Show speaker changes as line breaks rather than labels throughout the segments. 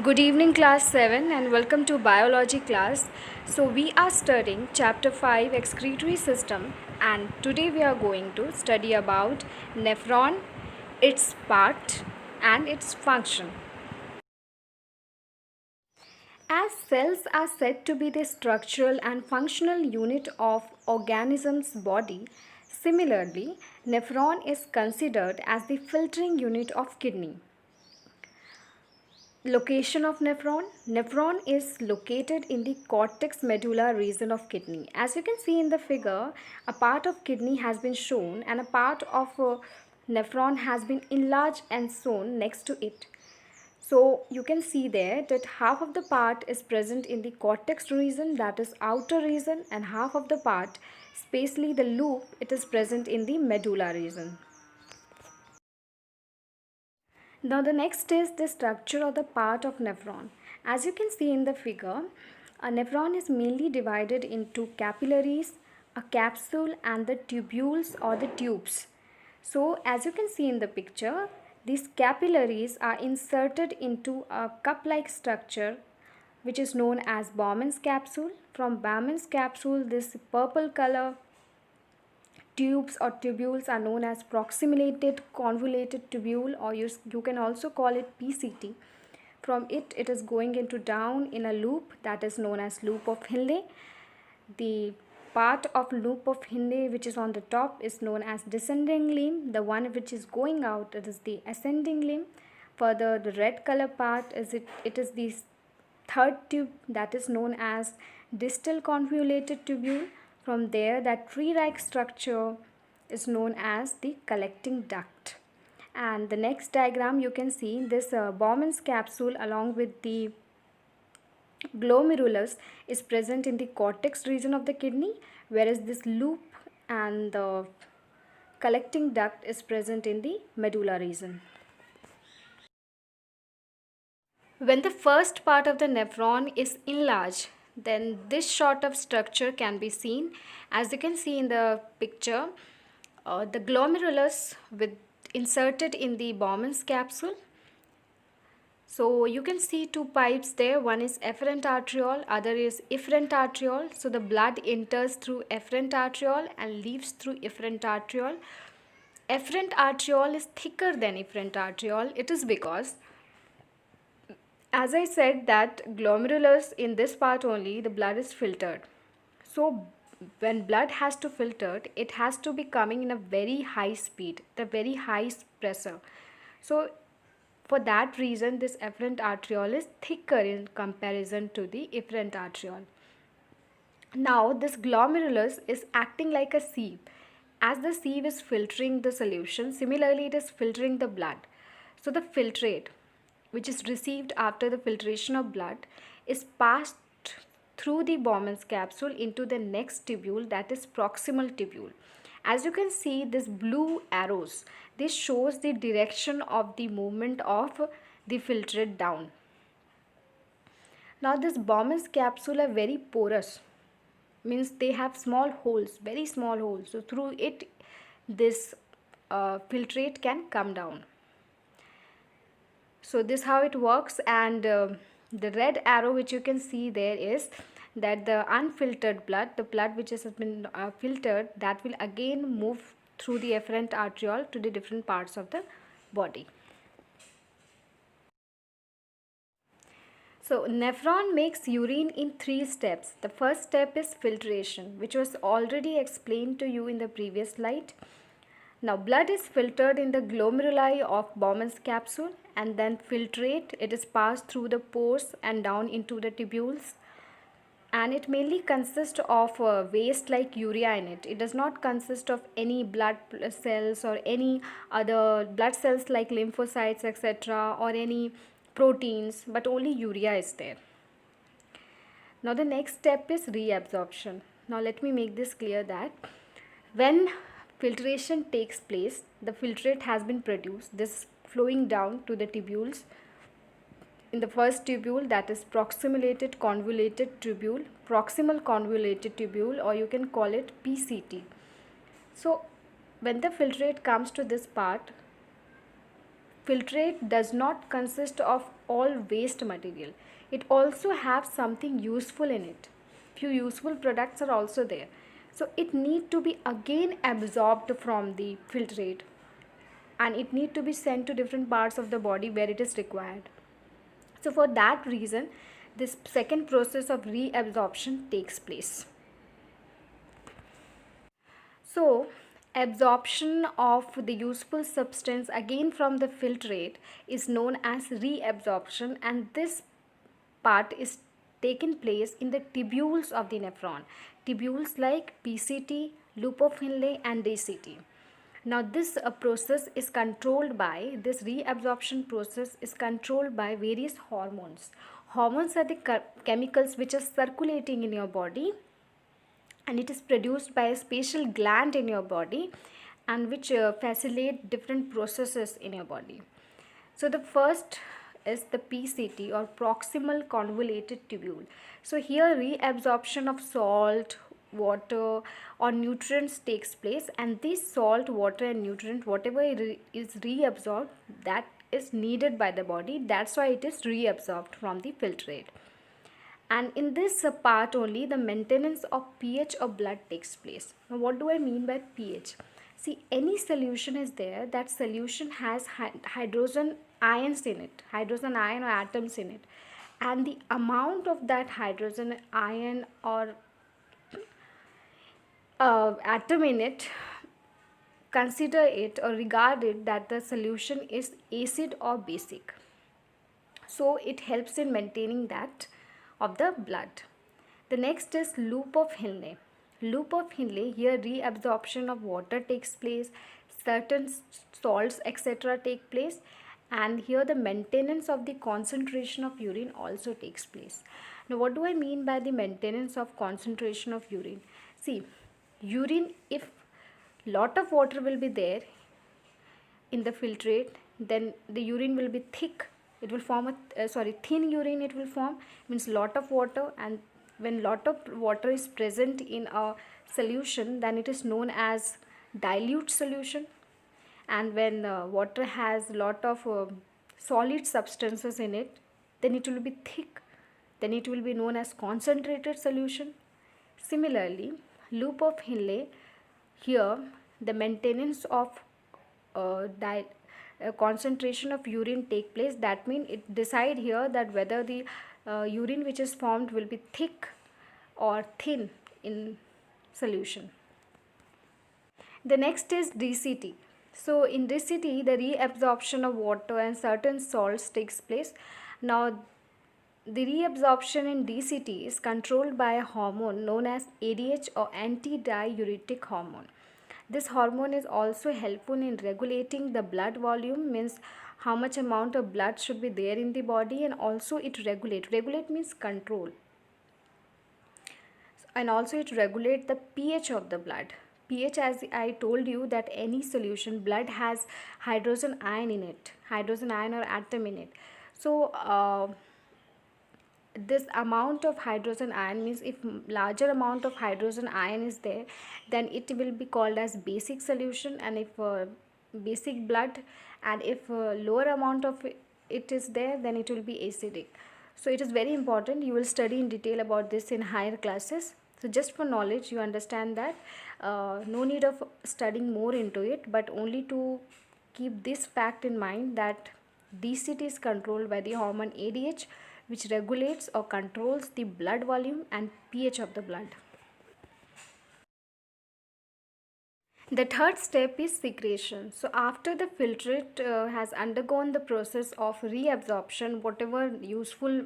Good evening, class 7, and welcome to biology class. So we are studying chapter 5 excretory system, and today we are going to study about nephron, its part and its function. As cells are said to be the structural and functional unit of organism's body, similarly nephron is considered as the filtering unit of kidney. Location of nephron. Nephron is located in the cortex medulla region of kidney. As you can see in the figure, a part of kidney has been shown and a part of nephron has been enlarged and shown next to it. So you can see there that half of the part is present in the cortex region, that is outer region, and half of the part, spatially the loop, it is present in the medulla region. Now the next is the structure or the part of nephron. As you can see in the figure, a nephron is mainly divided into capillaries, a capsule and the tubules or the tubes. So as you can see in the picture, these capillaries are inserted into a cup-like structure which is known as Bowman's capsule. From Bowman's capsule, this purple color tubes or tubules are known as proximulated convoluted tubule, or you can also call it PCT. From it is going into down in a loop that is known as loop of Henle. The part of loop of Henle which is on the top is known as descending limb. The one which is going out, it is the ascending limb. Further, the red color part is it is the third tube that is known as distal convoluted tubule. From there, that tree-like structure is known as the collecting duct. And the next diagram, you can see this Bowman's capsule along with the glomerulus is present in the cortex region of the kidney, whereas this loop and the collecting duct is present in the medulla region. When the first part of the nephron is enlarged, then this sort of structure can be seen. As you can see in the picture, the glomerulus with inserted in the Bowman's capsule. So you can see two pipes there. One is efferent arteriole, other is efferent arteriole. So the blood enters through efferent arteriole and leaves through efferent arteriole. Efferent arteriole is thicker than efferent arteriole. It is because, as I said, that glomerulus, in this part only the blood is filtered. So when blood has to filter, it has to be coming in a very high speed, the very high pressure. So for that reason, this efferent arteriole is thicker in comparison to the efferent arteriole. Now this glomerulus is acting like a sieve. As the sieve is filtering the solution, similarly it is filtering the blood. So the filtrate which is received after the filtration of blood is passed through the Bowman's capsule into the next tubule, that is proximal tubule. As you can see, this blue arrows, this shows the direction of the movement of the filtrate down. Now this Bowman's capsule are very porous, means they have small holes, very small holes. So through it this filtrate can come down. So this how it works, and the red arrow which you can see there is that the unfiltered blood, the blood which has been filtered, that will again move through the efferent arteriole to the different parts of the body. So nephron makes urine in 3 steps. The first step is filtration, which was already explained to you in the previous slide. Now blood is filtered in the glomeruli of Bowman's capsule, and then filtrate, it is passed through the pores and down into the tubules, and it mainly consists of waste like urea in it. It does not consist of any blood cells or any other blood cells like lymphocytes, etc., or any proteins, but only urea is there. Now the next step is reabsorption. Now let me make this clear that when filtration takes place, the filtrate has been produced, this flowing down to the tubules. In the first tubule, that is proximulated convoluted tubule, proximal convoluted tubule, or you can call it PCT. So when the filtrate comes to this part, filtrate does not consist of all waste material. It also have something useful in it. Few useful products are also there. So it need to be again absorbed from the filtrate, and it need to be sent to different parts of the body where it is required. So for that reason, this second process of reabsorption takes place. So, absorption of the useful substance again from the filtrate is known as reabsorption, and this part is taken place in the tubules of the nephron. Tubules like PCT, loop of Henle, and DCT. Now this process is controlled by, this reabsorption process is controlled by various hormones. Hormones are the chemicals which are circulating in your body, and it is produced by a special gland in your body, and which facilitate different processes in your body. So the first is the PCT, or proximal convoluted tubule. So here reabsorption of salt, water or nutrients takes place, and this salt, water and nutrient, whatever is reabsorbed, that is needed by the body. That's why it is reabsorbed from the filtrate. And in this part only, the maintenance of pH of blood takes place. Now what do I mean by pH? See, any solution is there, that solution has hydrogen ions in it, hydrogen ion or atoms in it, and the amount of that hydrogen ion or atom in it, consider it or regard it that the solution is acid or basic. So it helps in maintaining that of the blood. The next is loop of Henle. Loop of Henle, here reabsorption of water takes place, certain salts etc. take place, and here the maintenance of the concentration of urine also takes place. Now what do I mean by the maintenance of concentration of urine? See, urine, if lot of water will be there in the filtrate, then the urine will be thick. It will form a thin urine. It will form, means lot of water, and when lot of water is present in a solution, then it is known as dilute solution. And when water has lot of solid substances in it, then it will be thick, then it will be known as concentrated solution. Similarly, loop of Henle, here the maintenance of concentration of urine take place. That means it decide here that whether the urine which is formed will be thick or thin in solution. The next is DCT. So in DCT, the reabsorption of water and certain salts takes place. Now the reabsorption in DCT is controlled by a hormone known as ADH, or antidiuretic hormone. This hormone is also helpful in regulating the blood volume, means how much amount of blood should be there in the body, and also it regulate means control, and also it regulate the pH of the blood. pH, as I told you, that any solution blood has hydrogen ion in it, hydrogen ion or atom in it. So this amount of hydrogen ion, means if larger amount of hydrogen ion is there, then it will be called as basic solution, and if basic blood, and if lower amount of it is there, then it will be acidic. So it is very important. You will study in detail about this in higher classes. So just for knowledge, you understand that no need of studying more into it, but only to keep this fact in mind that DCT is controlled by the hormone ADH, which regulates or controls the blood volume and pH of the blood. The third step is secretion. So after the filtrate has undergone the process of reabsorption, whatever useful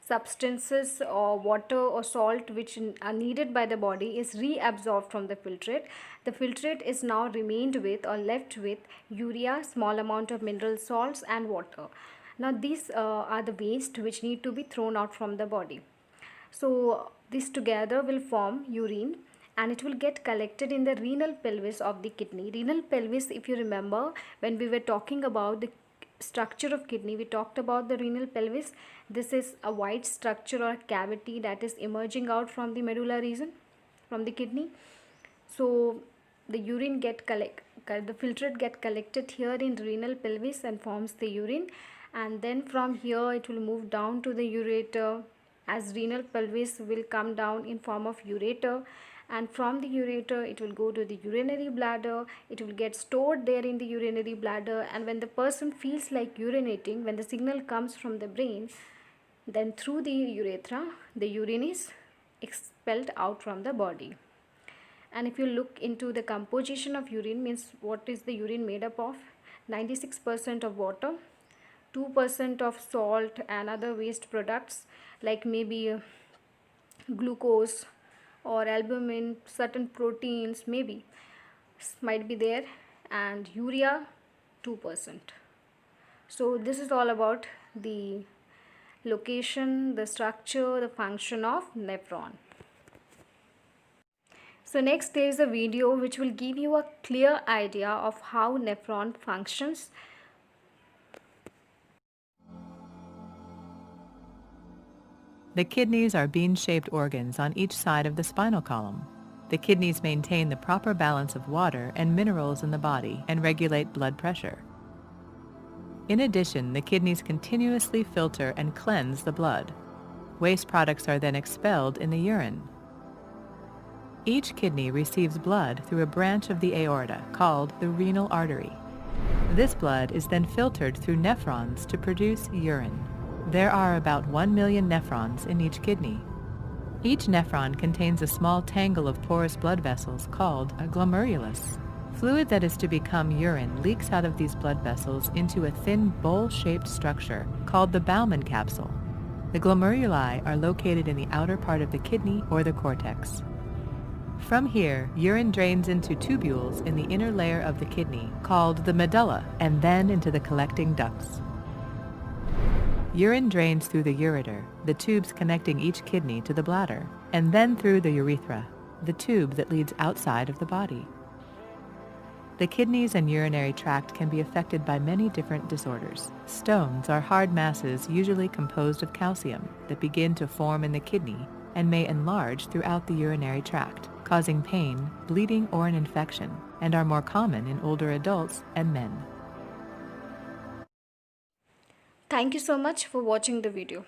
substances or water or salt which are needed by the body is reabsorbed from the filtrate. The filtrate is now remained with or left with urea, small amount of mineral salts and water. Now these are the waste which need to be thrown out from the body. So this together will form urine, and it will get collected in the renal pelvis of the kidney. Renal pelvis, if you remember, when we were talking about the structure of kidney, we talked about the renal pelvis. This is a white structure or cavity that is emerging out from the medulla region, from the kidney. So the filtrate get collected here in renal pelvis and forms the urine, and then from here it will move down to the ureter, as renal pelvis will come down in form of ureter, and from the ureter it will go to the urinary bladder. It will get stored there in the urinary bladder, and when the person feels like urinating, when the signal comes from the brain, then through the urethra the urine is expelled out from the body. And if you look into the composition of urine, means what is the urine made up of? 96% of water, 2% of salt and other waste products like maybe glucose or albumin, certain proteins maybe might be there, and urea 2%. So this is all about the location, the structure, the function of nephron. So next there is a video which will give you a clear idea of how nephron functions.
The kidneys are bean-shaped organs on each side of the spinal column. The kidneys maintain the proper balance of water and minerals in the body and regulate blood pressure. In addition, the kidneys continuously filter and cleanse the blood. Waste products are then expelled in the urine. Each kidney receives blood through a branch of the aorta called the renal artery. This blood is then filtered through nephrons to produce urine. There are about 1 million nephrons in each kidney. Each nephron contains a small tangle of porous blood vessels called a glomerulus. Fluid that is to become urine leaks out of these blood vessels into a thin bowl-shaped structure called the Bowman capsule. The glomeruli are located in the outer part of the kidney or the cortex. From here, urine drains into tubules in the inner layer of the kidney called the medulla and then into the collecting ducts. Urine drains through the ureter, the tubes connecting each kidney to the bladder, and then through the urethra, the tube that leads outside of the body. The kidneys and urinary tract can be affected by many different disorders. Stones are hard masses usually composed of calcium that begin to form in the kidney and may enlarge throughout the urinary tract, causing pain, bleeding, or an infection, and are more common in older adults and men.
Thank you so much for watching the video.